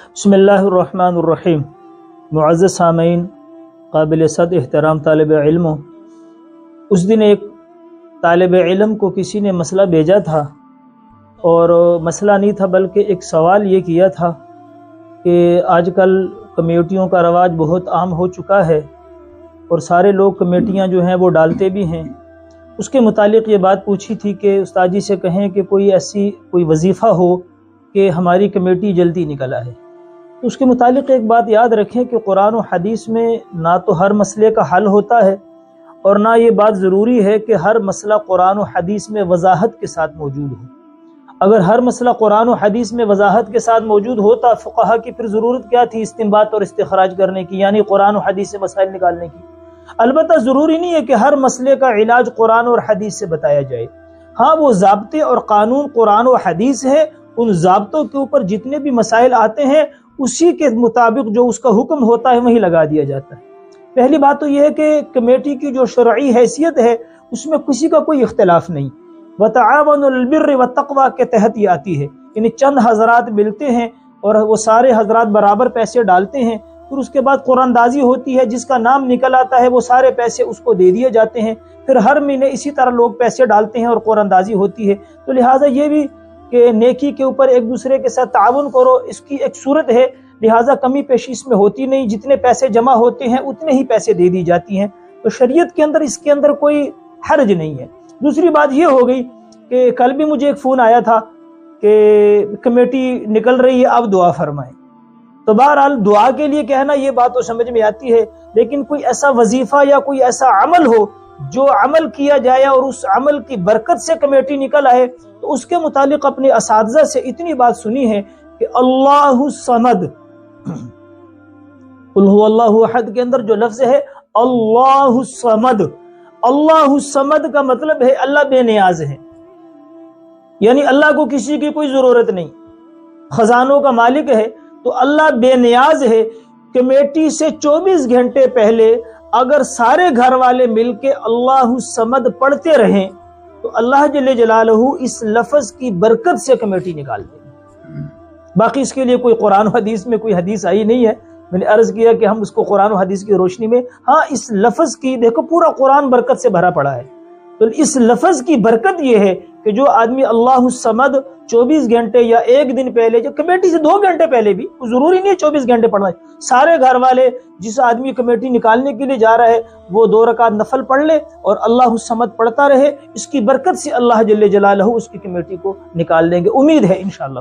بسم اللہ الرحمن الرحیم۔ معزز سامعین، قابل صد احترام طالب علموں، اس دن ایک طالب علم کو کسی نے مسئلہ بھیجا تھا، اور مسئلہ نہیں تھا بلکہ ایک سوال یہ کیا تھا کہ آج کل کمیٹیوں کا رواج بہت عام ہو چکا ہے اور سارے لوگ کمیٹیاں جو ہیں وہ ڈالتے بھی ہیں۔ اس کے متعلق یہ بات پوچھی تھی کہ استاد جی سے کہیں کہ کوئی وظیفہ ہو کہ ہماری کمیٹی جلدی نکل آئے۔ تو اس کے متعلق ایک بات یاد رکھیں کہ قرآن و حدیث میں نہ تو ہر مسئلے کا حل ہوتا ہے، اور نہ یہ بات ضروری ہے کہ ہر مسئلہ قرآن و حدیث میں وضاحت کے ساتھ موجود ہو۔ اگر ہر مسئلہ قرآن و حدیث میں وضاحت کے ساتھ موجود ہوتا، فقہا کی پھر ضرورت کیا تھی استنباط اور استخراج کرنے کی، یعنی قرآن و حدیث سے مسائل نکالنے کی۔ البتہ ضروری نہیں ہے کہ ہر مسئلے کا علاج قرآن اور حدیث سے بتایا جائے۔ ہاں، وہ ضابطے اور قانون قرآن و حدیث ہے، ان ضابطوں کے اوپر جتنے بھی مسائل آتے ہیں اسی کے مطابق جو اس کا حکم ہوتا ہے وہی لگا دیا جاتا ہے۔ پہلی بات تو یہ ہے کہ کمیٹی کی جو شرعی حیثیت ہے اس میں کسی کا کوئی اختلاف نہیں، وَتَعَاوَنُوا الْبِرِّ وَالتَّقْوَىٰ کے تحت یہ آتی ہے، یعنی چند حضرات ملتے ہیں اور وہ سارے حضرات برابر پیسے ڈالتے ہیں، پھر اس کے بعد قرآن دازی ہوتی ہے، جس کا نام نکل آتا ہے وہ سارے پیسے اس کو دے دیے جاتے ہیں، پھر ہر مہینے اسی طرح لوگ پیسے ڈالتے ہیں اور قرآن دازی ہوتی ہے۔ تو لہٰذا یہ بھی کہ نیکی کے اوپر ایک دوسرے کے ساتھ تعاون کرو، اس کی ایک صورت ہے، لہٰذا کمی پیشی اس میں ہوتی نہیں، جتنے پیسے جمع ہوتے ہیں اتنے ہی پیسے دے دی جاتی ہیں، تو شریعت کے اندر اس کے اندر کوئی حرج نہیں ہے۔ دوسری بات یہ ہو گئی کہ کل بھی مجھے ایک فون آیا تھا کہ کمیٹی نکل رہی ہے، اب دعا فرمائیں۔ تو بہرحال دعا کے لیے کہنا یہ بات تو سمجھ میں آتی ہے، لیکن کوئی ایسا وظیفہ یا کوئی ایسا عمل ہو جو عمل کیا جائے اور اس عمل کی برکت سے کمیٹی نکل آئے، تو اس کے متعلق اپنے اساتذہ سے اتنی بات سنی ہے کہ اللہ الصمد، قل هو اللہ احد کے اندر جو لفظ ہے اللہ الصمد، اللہ الصمد کا مطلب ہے اللہ بے نیاز ہے، یعنی اللہ کو کسی کی کوئی ضرورت نہیں، خزانوں کا مالک ہے تو اللہ بے نیاز ہے۔ کمیٹی سے 24 گھنٹے پہلے اگر سارے گھر والے مل کے اللہ الصمد پڑھتے رہیں تو اللہ جل جلالہ اس لفظ کی برکت سے کمیٹی نکال دیں۔ باقی اس کے لیے کوئی قرآن و حدیث میں کوئی حدیث آئی نہیں ہے، میں نے عرض کیا کہ ہم اس کو قرآن و حدیث کی روشنی میں، ہاں اس لفظ کی دیکھو پورا قرآن برکت سے بھرا پڑا ہے، تو اس لفظ کی برکت یہ ہے کہ جو آدمی اللہ الصمد 24 گھنٹے یا ایک دن پہلے، جو کمیٹی سے 2 گھنٹے پہلے بھی، ضروری نہیں ہے 24 گھنٹے پڑھنا ہے، سارے گھر والے جس آدمی کمیٹی نکالنے کے لیے جا رہا ہے وہ 2 رکعت نفل پڑھ لے اور اللہ الصمد پڑھتا رہے، اس کی برکت سے اللہ جل جلالہ اس کی کمیٹی کو نکال لیں گے، امید ہے انشاءاللہ۔